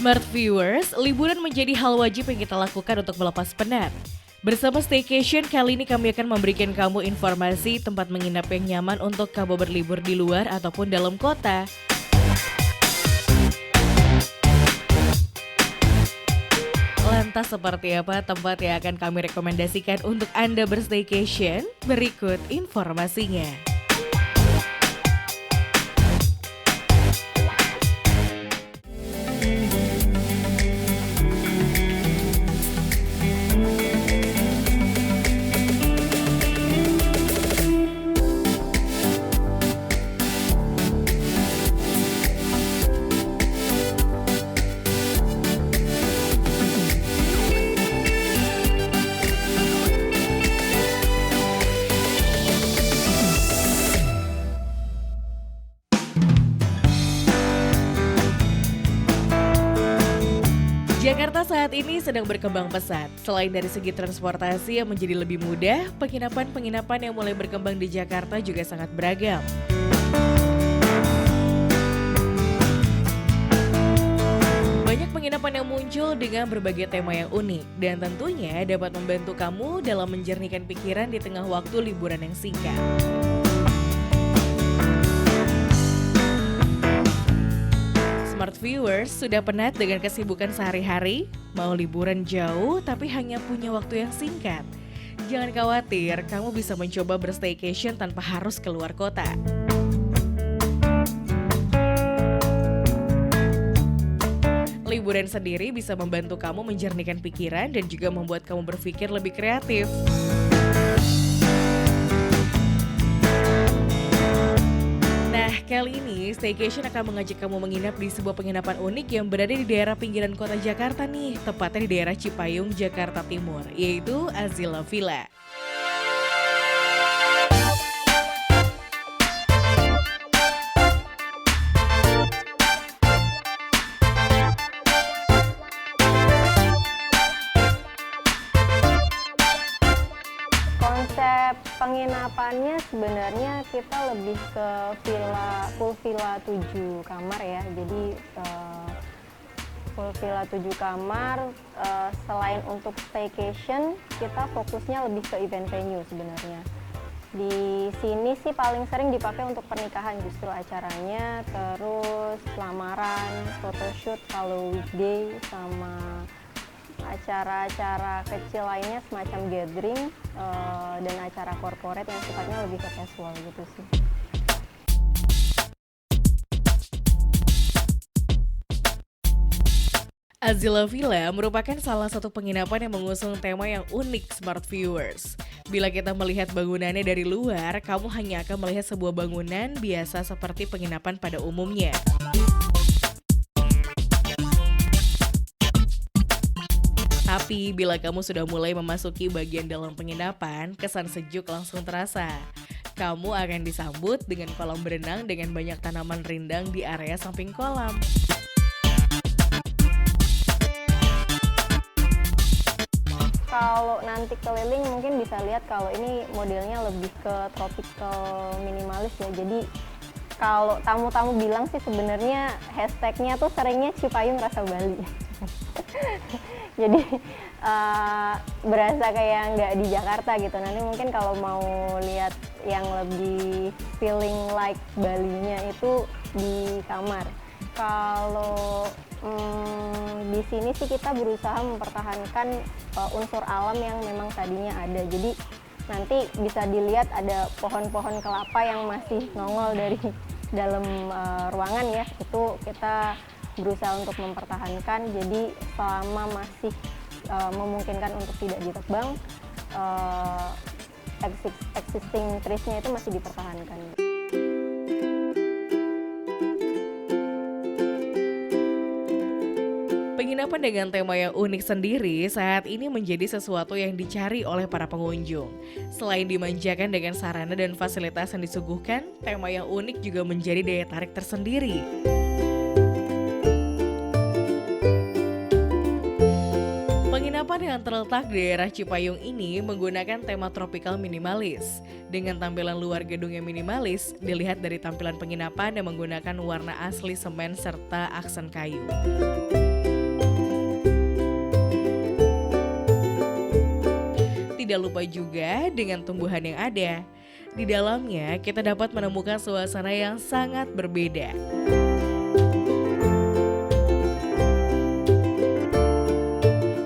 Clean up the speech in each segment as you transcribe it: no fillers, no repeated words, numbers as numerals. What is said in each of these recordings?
Smart viewers, liburan menjadi hal wajib yang kita lakukan untuk melepas penat. Bersama Staycation, kali ini kami akan memberikan kamu informasi tempat menginap yang nyaman untuk kamu berlibur di luar ataupun dalam kota. Lantas seperti apa tempat yang akan kami rekomendasikan untuk Anda berstaycation? Berikut informasinya. Jakarta saat ini sedang berkembang pesat. Selain dari segi transportasi yang menjadi lebih mudah, penginapan-penginapan yang mulai berkembang di Jakarta juga sangat beragam. Banyak penginapan yang muncul dengan berbagai tema yang unik dan tentunya dapat membantu kamu dalam menjernihkan pikiran di tengah waktu liburan yang singkat. Smart viewers, sudah penat dengan kesibukan sehari-hari? Mau liburan jauh tapi hanya punya waktu yang singkat? Jangan khawatir, kamu bisa mencoba berstaycation tanpa harus keluar kota. Liburan sendiri bisa membantu kamu menjernihkan pikiran dan juga membuat kamu berpikir lebih kreatif. Kali ini, Staycation akan mengajak kamu menginap di sebuah penginapan unik yang berada di daerah pinggiran kota Jakarta nih, tepatnya di daerah Cipayung, Jakarta Timur, yaitu Azila Villa. Konsep penginapannya sebenarnya kita lebih ke full villa 7 kamar ya. Jadi full villa 7 kamar, selain untuk staycation, kita fokusnya lebih ke event venue sebenarnya. Di sini sih paling sering dipakai untuk pernikahan justru acaranya, terus lamaran, photoshoot kalau weekday, sama acara-acara kecil lainnya semacam gathering dan acara corporate yang sifatnya lebih ke casual gitu sih. Azila Villa merupakan salah satu penginapan yang mengusung tema yang unik Smart Viewers. Bila kita melihat bangunannya dari luar, kamu hanya akan melihat sebuah bangunan biasa seperti penginapan pada umumnya. Tapi bila kamu sudah mulai memasuki bagian dalam penginapan, kesan sejuk langsung terasa. Kamu akan disambut dengan kolam berenang dengan banyak tanaman rindang di area samping kolam. Kalau nanti keliling mungkin bisa lihat kalau ini modelnya lebih ke tropical minimalis ya. Jadi kalau tamu-tamu bilang sih sebenarnya hashtagnya tuh seringnya Cipayung rasa Bali. Jadi berasa kayak nggak di Jakarta gitu. Nanti mungkin kalau mau lihat yang lebih feeling like Balinya itu di kamar. Kalau di sini sih kita berusaha mempertahankan unsur alam yang memang tadinya ada. Jadi nanti bisa dilihat ada pohon-pohon kelapa yang masih nongol dari dalam ruangan ya. Itu kita berusaha untuk mempertahankan, jadi selama masih memungkinkan untuk tidak ditebang, existing trees-nya itu masih dipertahankan. Penginapan dengan tema yang unik sendiri saat ini menjadi sesuatu yang dicari oleh para pengunjung. Selain dimanjakan dengan sarana dan fasilitas yang disuguhkan, tema yang unik juga menjadi daya tarik tersendiri. Penginapan yang terletak di daerah Cipayung ini menggunakan tema tropical minimalis. Dengan tampilan luar gedung yang minimalis, dilihat dari tampilan penginapan yang menggunakan warna asli semen serta aksen kayu. tidak lupa juga dengan tumbuhan yang ada. Di dalamnya kita dapat menemukan suasana yang sangat berbeda.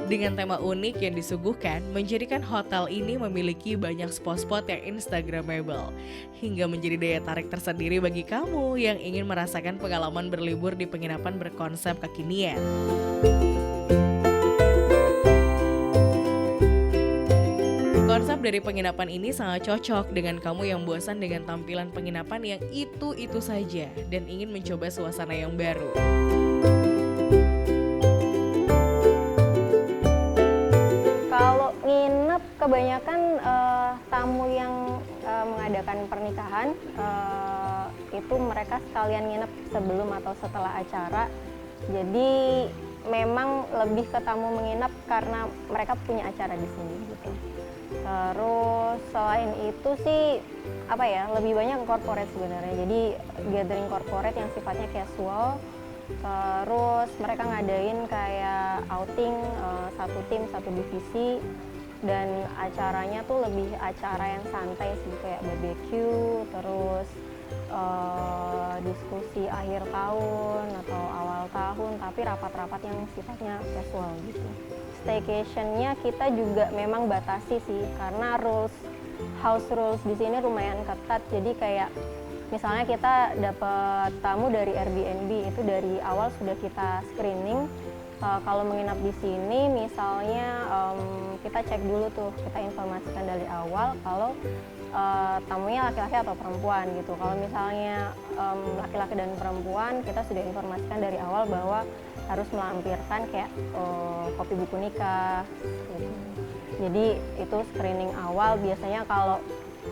Dengan tema unik yang disuguhkan, menjadikan hotel ini memiliki banyak spot-spot yang instagramable, hingga menjadi daya tarik tersendiri bagi kamu yang ingin merasakan pengalaman berlibur di penginapan berkonsep kekinian. Konsep dari penginapan ini sangat cocok dengan kamu yang bosan dengan tampilan penginapan yang itu-itu saja dan ingin mencoba suasana yang baru. Kebanyakan tamu yang mengadakan pernikahan itu mereka sekalian nginep sebelum atau setelah acara. Jadi memang lebih ke tamu menginap karena mereka punya acara di sini gitu. Terus selain itu sih lebih banyak corporate sebenarnya. Jadi gathering corporate yang sifatnya casual. Terus mereka ngadain kayak outing satu tim satu divisi. Dan acaranya tuh lebih acara yang santai sih, kayak barbecue, terus diskusi akhir tahun atau awal tahun, tapi rapat-rapat yang sifatnya casual gitu. Staycationnya kita juga memang batasi sih, karena house rules di sini lumayan ketat. Jadi kayak misalnya kita dapat tamu dari Airbnb, itu dari awal sudah kita screening. Kalau menginap di sini misalnya kita cek dulu tuh, kita informasikan dari awal kalau tamunya laki-laki atau perempuan gitu. Kalau misalnya laki-laki dan perempuan, kita sudah informasikan dari awal bahwa harus melampirkan kayak kopi buku nikah gitu. Jadi itu screening awal. Biasanya kalau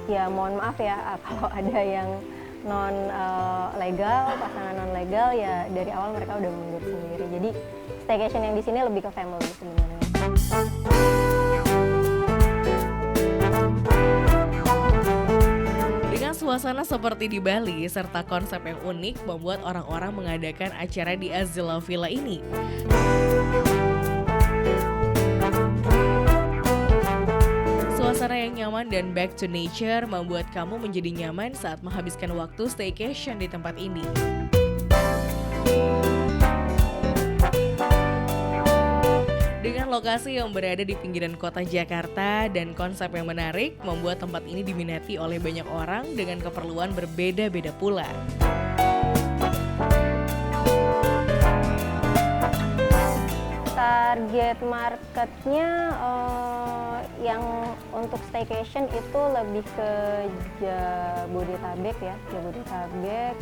ya mohon maaf ya kalau ada yang legal, pasangan non legal, ya dari awal mereka udah mundur sendiri. Jadi staycation yang di sini lebih ke family sebenarnya. Dengan suasana seperti di Bali serta konsep yang unik membuat orang-orang mengadakan acara di Azila Villa ini. Suasana yang nyaman dan back to nature membuat kamu menjadi nyaman saat menghabiskan waktu staycation di tempat ini. Dengan lokasi yang berada di pinggiran kota Jakarta dan konsep yang menarik, membuat tempat ini diminati oleh banyak orang dengan keperluan berbeda-beda pula. Target marketnya yang untuk staycation itu lebih ke Jabodetabek ya, Jabodetabek.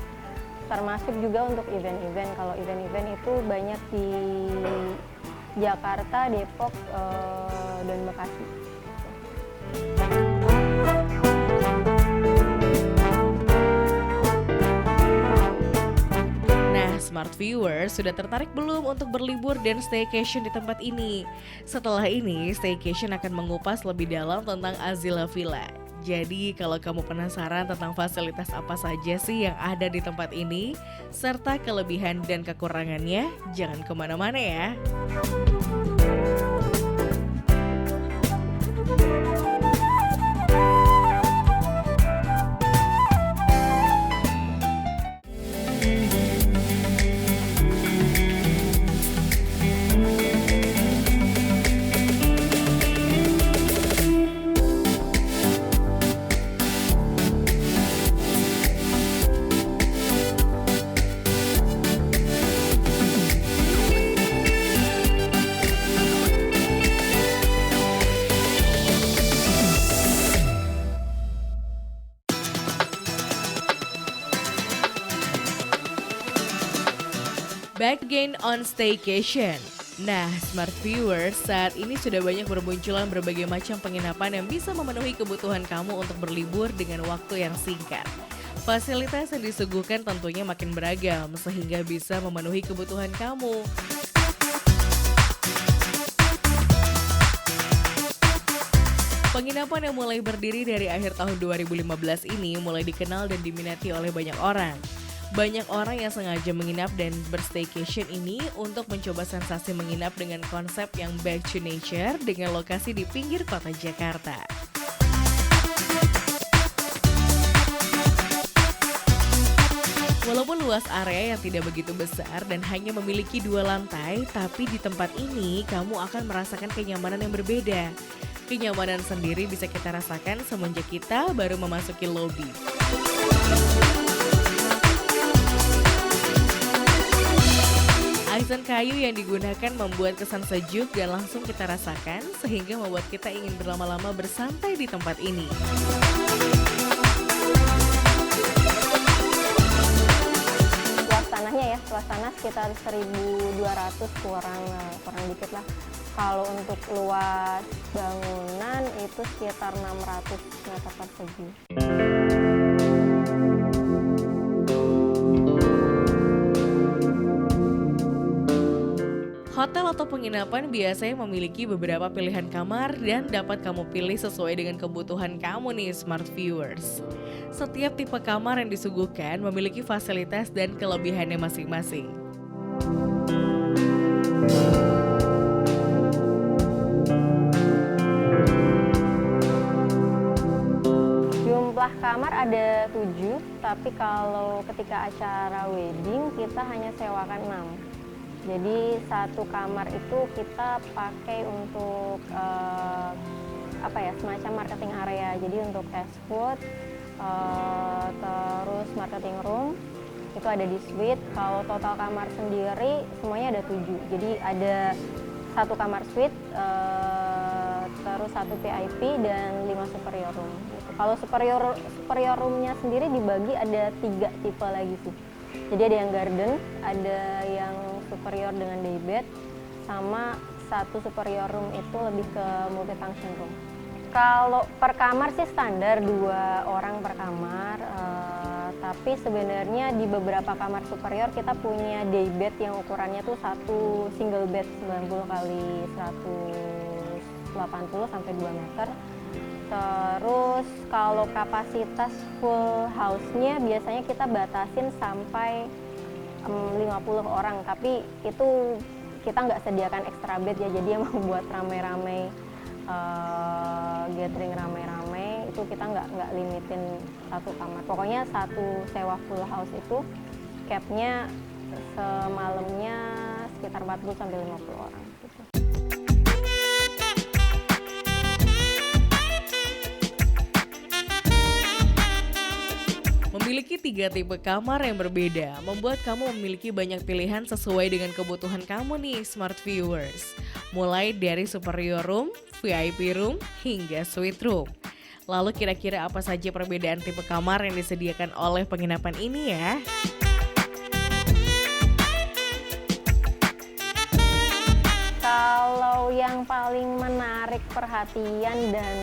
Termasuk juga untuk event-event. Kalau event-event itu banyak di Jakarta, Depok, dan Bekasi. Nah, Smart Viewers sudah tertarik belum untuk berlibur dan staycation di tempat ini? Setelah ini, staycation akan mengupas lebih dalam tentang Azila Villa. Jadi kalau kamu penasaran tentang fasilitas apa saja sih yang ada di tempat ini, serta kelebihan dan kekurangannya, jangan kemana-mana ya. Back again on staycation. Nah, Smart Viewers, saat ini sudah banyak bermunculan berbagai macam penginapan yang bisa memenuhi kebutuhan kamu untuk berlibur dengan waktu yang singkat. Fasilitas yang disuguhkan tentunya makin beragam sehingga bisa memenuhi kebutuhan kamu. Penginapan yang mulai berdiri dari akhir tahun 2015 ini mulai dikenal dan diminati oleh banyak orang. Banyak orang yang sengaja menginap dan berstaycation ini untuk mencoba sensasi menginap dengan konsep yang back to nature dengan lokasi di pinggir kota Jakarta. Walaupun luas area yang tidak begitu besar dan hanya memiliki 2 lantai, tapi di tempat ini kamu akan merasakan kenyamanan yang berbeda. Kenyamanan sendiri bisa kita rasakan semenjak kita baru memasuki lobi. Aksen kayu yang digunakan membuat kesan sejuk dan langsung kita rasakan sehingga membuat kita ingin berlama-lama bersantai di tempat ini. Suasana sekitar 1.200 kurang dikit lah. Kalau untuk luas bangunan itu sekitar 600 meter persegi. Hotel atau penginapan biasanya memiliki beberapa pilihan kamar dan dapat kamu pilih sesuai dengan kebutuhan kamu nih Smart Viewers. Setiap tipe kamar yang disuguhkan memiliki fasilitas dan kelebihannya masing-masing. Jumlah kamar ada 7, tapi kalau ketika acara wedding kita hanya sewakan 6. Jadi satu kamar itu kita pakai untuk semacam marketing area. Jadi untuk fast food, terus marketing room itu ada di suite. Kalau total kamar sendiri semuanya ada 7. Jadi ada satu kamar suite, terus satu VIP dan 5 superior room. Gitu. Kalau superior roomnya sendiri dibagi ada 3 tipe lagi sih. Jadi ada yang garden, ada yang superior dengan day bed, sama satu superior room itu lebih ke multifunction room. Kalau per kamar sih standar 2 orang per kamar, tapi sebenarnya di beberapa kamar superior kita punya day bed yang ukurannya tuh satu single bed 90 kali 180 sampai 2 meter. Terus kalau kapasitas full house-nya biasanya kita batasin sampai 50 orang, tapi itu kita nggak sediakan extra bed ya, jadi emang buat rame-rame, gathering rame-rame itu kita nggak limitin satu kamar. Pokoknya satu sewa full house itu capnya semalamnya sekitar 40 sampai 50 orang gitu. Memiliki 3 tipe kamar yang berbeda, membuat kamu memiliki banyak pilihan sesuai dengan kebutuhan kamu nih Smart Viewers. Mulai dari superior room, VIP room, hingga suite room. Lalu kira-kira apa saja perbedaan tipe kamar yang disediakan oleh penginapan ini ya? Kalau yang paling menarik perhatian dan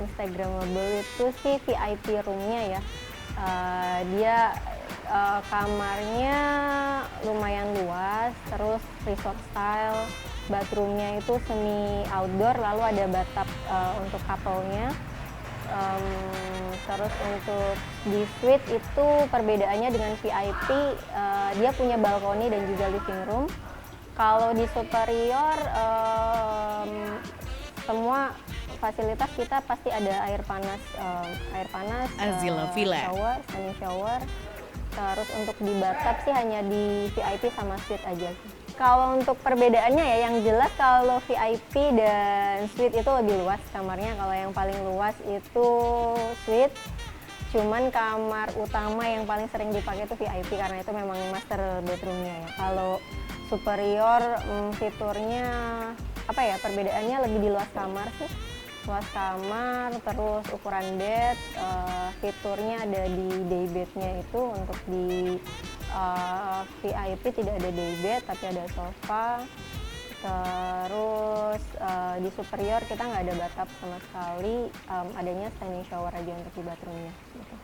Instagramable itu sih VIP roomnya ya. Dia kamarnya lumayan luas, terus resort style, bathroomnya itu semi outdoor, lalu ada bathtub untuk couple-nya. Terus untuk di suite itu perbedaannya dengan VIP, dia punya balkoni dan juga living room. Kalau di superior semua fasilitas kita pasti ada air panas, Azila Villa, shower, standing shower. Terus untuk di bathtub sih hanya di VIP sama suite aja sih. Kalau untuk perbedaannya ya, yang jelas kalau VIP dan suite itu lebih luas kamarnya. Kalau yang paling luas itu suite, cuman kamar utama yang paling sering dipakai itu VIP karena itu memang master bedroomnya ya. Kalau superior fiturnya perbedaannya lebih di luas kamar sih. Luas kamar, terus ukuran bed, fiturnya ada di day bednya itu. Untuk di VIP tidak ada day bed tapi ada sofa. Terus di superior kita nggak ada bathtub sama sekali, adanya standing shower aja untuk di bathroomnya gitu.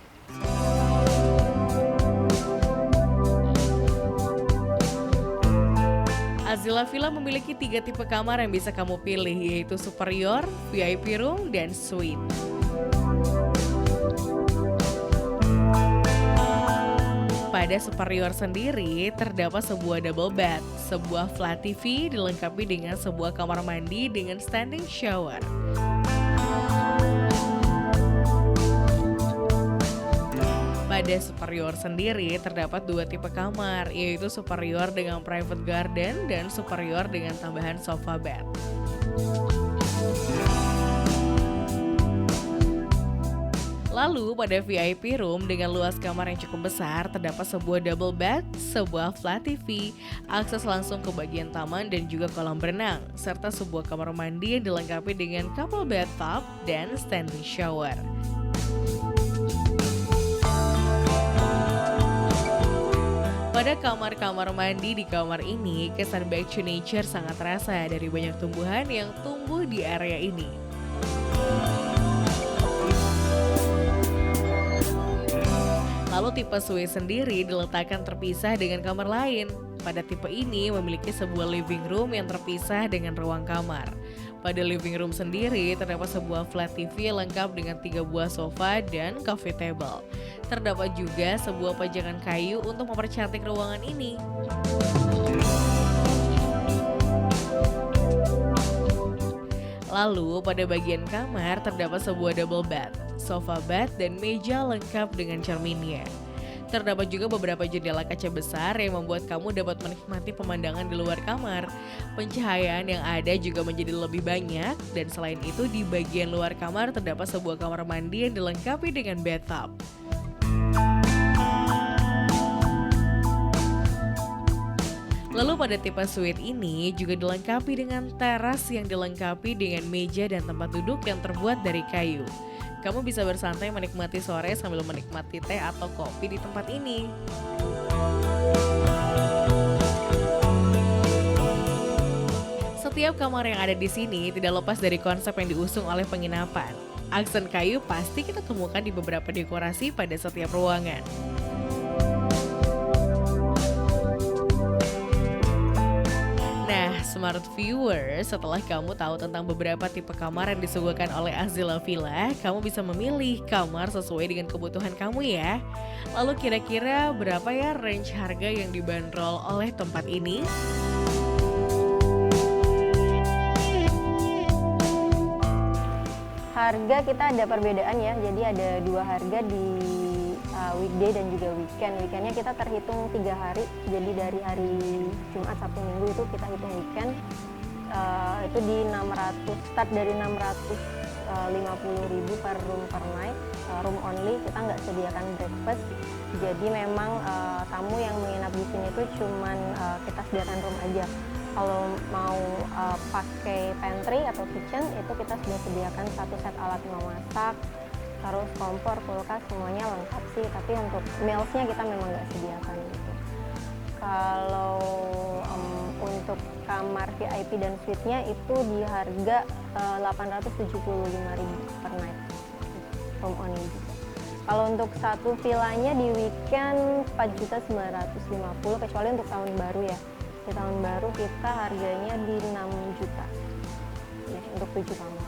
Azila Villa memiliki 3 tipe kamar yang bisa kamu pilih, yaitu superior, VIP room, dan suite. Pada superior sendiri terdapat sebuah double bed, sebuah flat TV dilengkapi dengan sebuah kamar mandi dengan standing shower. Pada superior sendiri terdapat dua tipe kamar, yaitu superior dengan private garden dan superior dengan tambahan sofa bed. Lalu pada VIP room dengan luas kamar yang cukup besar terdapat sebuah double bed, sebuah flat TV, akses langsung ke bagian taman dan juga kolam berenang, serta sebuah kamar mandi yang dilengkapi dengan couple bathtub dan standing shower. Pada kamar-kamar mandi di kamar ini, kesan back to nature sangat terasa dari banyak tumbuhan yang tumbuh di area ini. Lalu tipe suite sendiri diletakkan terpisah dengan kamar lain. Pada tipe ini memiliki sebuah living room yang terpisah dengan ruang kamar. Pada living room sendiri terdapat sebuah flat TV lengkap dengan 3 buah sofa dan coffee table. Terdapat juga sebuah pajangan kayu untuk mempercantik ruangan ini. Lalu pada bagian kamar terdapat sebuah double bed, sofa bed dan meja lengkap dengan cerminnya. Terdapat juga beberapa jendela kaca besar yang membuat kamu dapat menikmati pemandangan di luar kamar. Pencahayaan yang ada juga menjadi lebih banyak dan selain itu di bagian luar kamar terdapat sebuah kamar mandi yang dilengkapi dengan bathtub. Lalu pada tipe suite ini juga dilengkapi dengan teras yang dilengkapi dengan meja dan tempat duduk yang terbuat dari kayu. Kamu bisa bersantai menikmati sore sambil menikmati teh atau kopi di tempat ini. Setiap kamar yang ada di sini tidak lepas dari konsep yang diusung oleh penginapan. Aksen kayu pasti kita temukan di beberapa dekorasi pada setiap ruangan. Smart Viewer, setelah kamu tahu tentang beberapa tipe kamar yang disuguhkan oleh Azila Villa, kamu bisa memilih kamar sesuai dengan kebutuhan kamu ya. Lalu kira-kira berapa ya range harga yang dibanderol oleh tempat ini? Harga kita ada perbedaan ya, jadi ada 2 harga di weekday dan juga weekend. Weekendnya kita terhitung 3 hari, jadi dari hari Jumat, Sabtu, Minggu itu kita hitung weekend. Itu di 600, start dari 650.000 per room per night, room only, kita nggak sediakan breakfast. Jadi memang tamu yang menginap di sini itu cuman kita sediakan room aja. Kalau mau pakai pantry atau kitchen itu kita sudah sediakan 1 set alat memasak, terus kompor, kulkas, semuanya lengkap sih. Tapi untuk mealsnya kita memang nggak sediakan gitu. Kalau untuk kamar VIP dan suite-nya itu di harga 875.000 per night, room only juga. Kalau untuk satu villanya di weekend 4.950.000, kecuali untuk tahun baru ya. Di tahun baru kita harganya di 6 juta ya, untuk 7 kamar.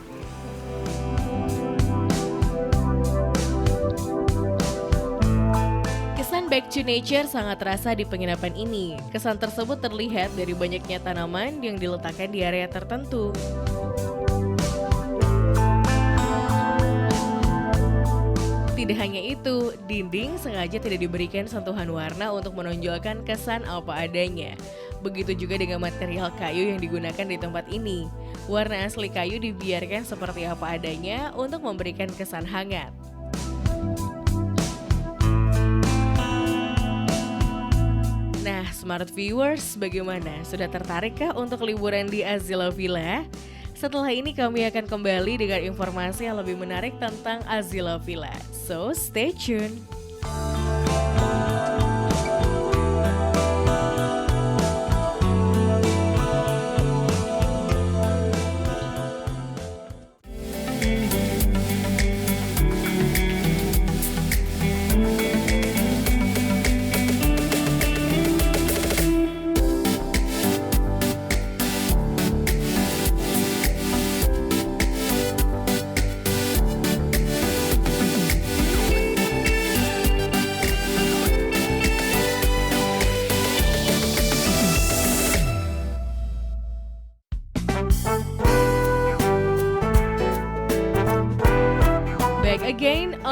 Kesan back to nature sangat terasa di penginapan ini. Kesan tersebut terlihat dari banyaknya tanaman yang diletakkan di area tertentu. Tidak hanya itu, dinding sengaja tidak diberikan sentuhan warna untuk menonjolkan kesan apa adanya. Begitu juga dengan material kayu yang digunakan di tempat ini. Warna asli kayu dibiarkan seperti apa adanya untuk memberikan kesan hangat. Nah, Smart Viewers, bagaimana? Sudah tertarikkah untuk liburan di Azila Villa? Setelah ini kami akan kembali dengan informasi yang lebih menarik tentang Azila Villa. So, stay tuned!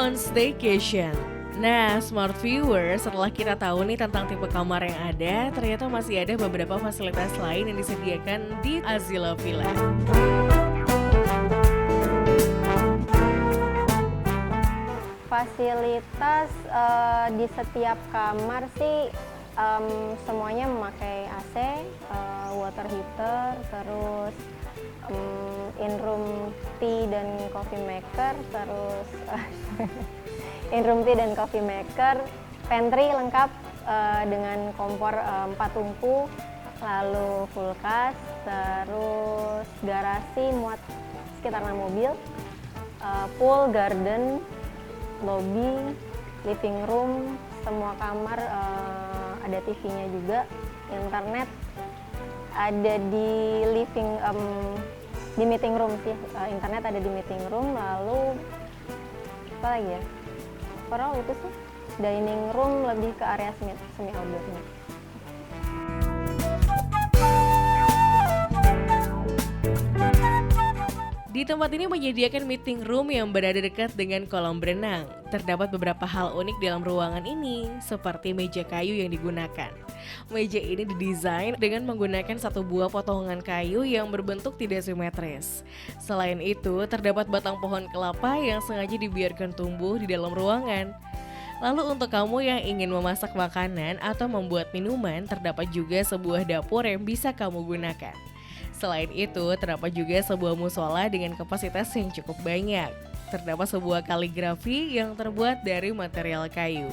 on staycation. Nah, smart viewer, setelah kita tahu nih tentang tipe kamar yang ada, ternyata masih ada beberapa fasilitas lain yang disediakan di Azila Villa. Fasilitas di setiap kamar sih semuanya memakai AC, water heater, terus in-room tea dan coffee maker, terus in-room tea dan coffee maker, pantry lengkap dengan kompor 4 tungku, lalu kulkas, terus garasi muat sekitar 6 mobil, pool, garden, lobby, living room, semua kamar ada TV-nya juga, internet ada di di meeting room sih, internet ada di meeting room, lalu apa lagi ya? Overall itu sih, dining room lebih ke area semi outdoornya. Di tempat ini menyediakan meeting room yang berada dekat dengan kolam berenang. Terdapat beberapa hal unik dalam ruangan ini, seperti meja kayu yang digunakan. Meja ini didesain dengan menggunakan satu buah potongan kayu yang berbentuk tidak simetris. Selain itu, terdapat batang pohon kelapa yang sengaja dibiarkan tumbuh di dalam ruangan. Lalu untuk kamu yang ingin memasak makanan atau membuat minuman, terdapat juga sebuah dapur yang bisa kamu gunakan. Selain itu, terdapat juga sebuah musola dengan kapasitas yang cukup banyak. Terdapat sebuah kaligrafi yang terbuat dari material kayu.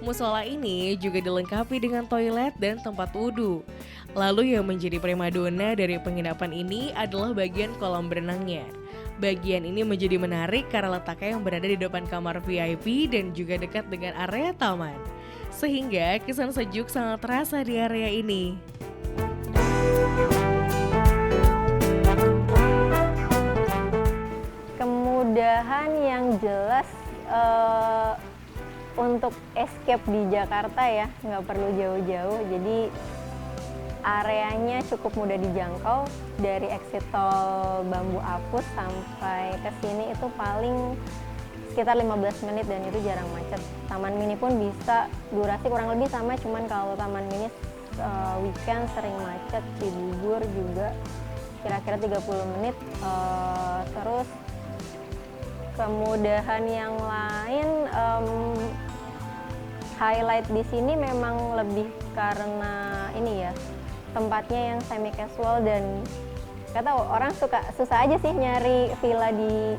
Musola ini juga dilengkapi dengan toilet dan tempat wudhu. Lalu yang menjadi primadona dari penginapan ini adalah bagian kolam berenangnya. Bagian ini menjadi menarik karena letaknya yang berada di depan kamar VIP dan juga dekat dengan area taman. Sehingga kesan sejuk sangat terasa di area ini. Kemudahan yang jelas untuk escape di Jakarta ya, nggak perlu jauh-jauh, jadi areanya cukup mudah dijangkau. Dari exit tol Bambu Apus sampai ke sini itu paling sekitar 15 menit dan itu jarang macet. Taman Mini pun bisa, durasi kurang lebih sama, cuman kalau Taman Mini weekend sering macet, Cibubur juga kira-kira 30 menit. Terus kemudahan yang lain, highlight di sini memang lebih karena ini ya, tempatnya yang semi casual dan nggak tahu, orang susah aja sih nyari villa di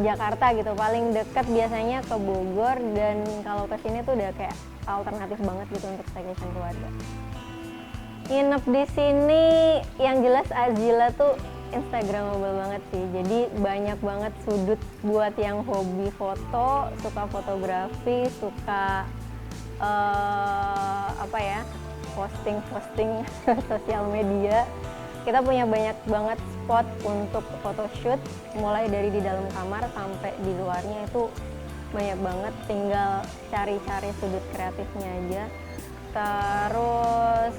Jakarta gitu. Paling dekat biasanya ke Bogor, dan kalau ke sini tuh udah kayak alternatif banget gitu untuk staycation keluarga. Nginep di sini yang jelas Azila tuh instagramable banget sih. Jadi banyak banget sudut buat yang hobi foto, suka fotografi, suka posting sosial media. Kita punya banyak banget spot untuk photoshoot, mulai dari di dalam kamar sampai di luarnya itu banyak banget, tinggal cari-cari sudut kreatifnya aja. Terus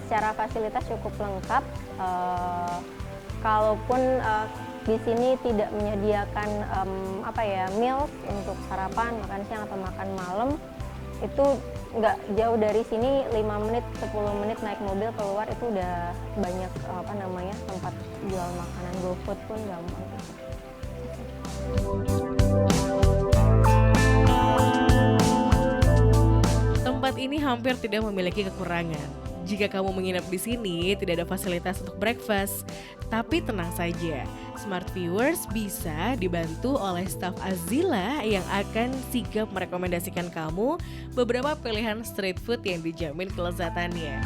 secara fasilitas cukup lengkap. Kalaupun di sini tidak menyediakan meals untuk sarapan, makan siang atau makan malam, itu nggak jauh dari sini, 5 menit 10 menit naik mobil keluar itu udah banyak tempat jual makanan. GoFood pun gampang. Tempat ini hampir tidak memiliki kekurangan. Jika kamu menginap di sini, tidak ada fasilitas untuk breakfast. Tapi tenang saja, smart viewers bisa dibantu oleh staf Azila yang akan sigap merekomendasikan kamu beberapa pilihan street food yang dijamin kelezatannya.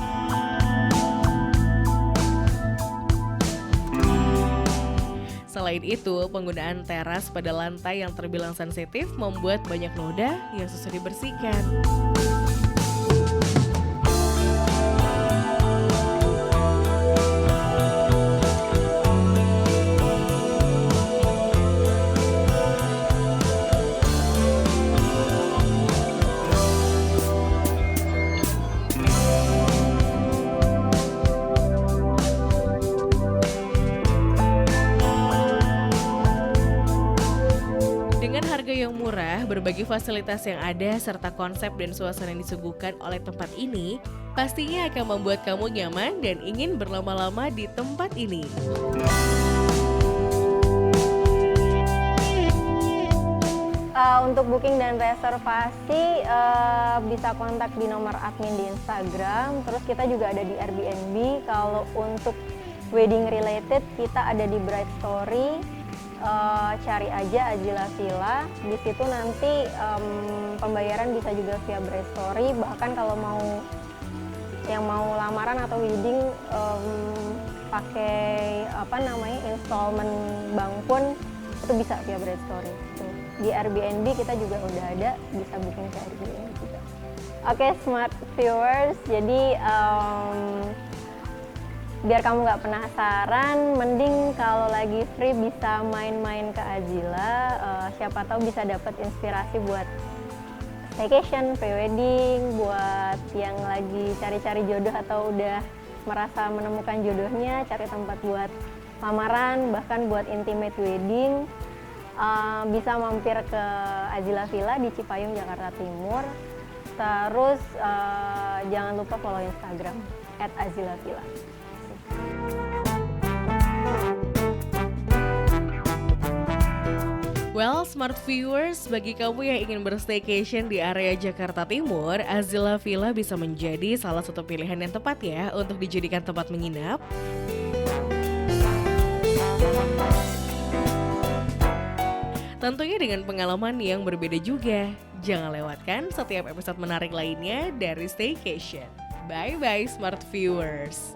Selain itu, penggunaan teras pada lantai yang terbilang sensitif membuat banyak noda yang susah dibersihkan. berbagai fasilitas yang ada serta konsep dan suasana yang disuguhkan oleh tempat ini pastinya akan membuat kamu nyaman dan ingin berlama-lama di tempat ini. Untuk booking dan reservasi bisa kontak di nomor admin di Instagram. Terus kita juga ada di Airbnb. Kalau untuk wedding related kita ada di Bright Story. Cari aja Azila Villa. Di situ nanti pembayaran bisa juga via Bright Story. Bahkan kalau yang mau lamaran atau wedding pakai installment bank pun itu bisa via Bright Story. Di Airbnb kita juga udah ada, bisa booking ke Airbnb juga. Oke, smart viewers, jadi biar kamu nggak penasaran, mending kalau lagi free bisa main-main ke Azila. Siapa tahu bisa dapat inspirasi buat staycation, pre-wedding, buat yang lagi cari-cari jodoh atau udah merasa menemukan jodohnya, cari tempat buat lamaran, bahkan buat intimate wedding. Bisa mampir ke Azila Villa di Cipayung, Jakarta Timur. Terus jangan lupa follow Instagram @azilavilla. Well, smart viewers, bagi kamu yang ingin berstaycation di area Jakarta Timur, Azila Villa bisa menjadi salah satu pilihan yang tepat ya untuk dijadikan tempat menginap. Tentunya dengan pengalaman yang berbeda juga. Jangan lewatkan setiap episode menarik lainnya dari Staycation. Bye-bye smart viewers.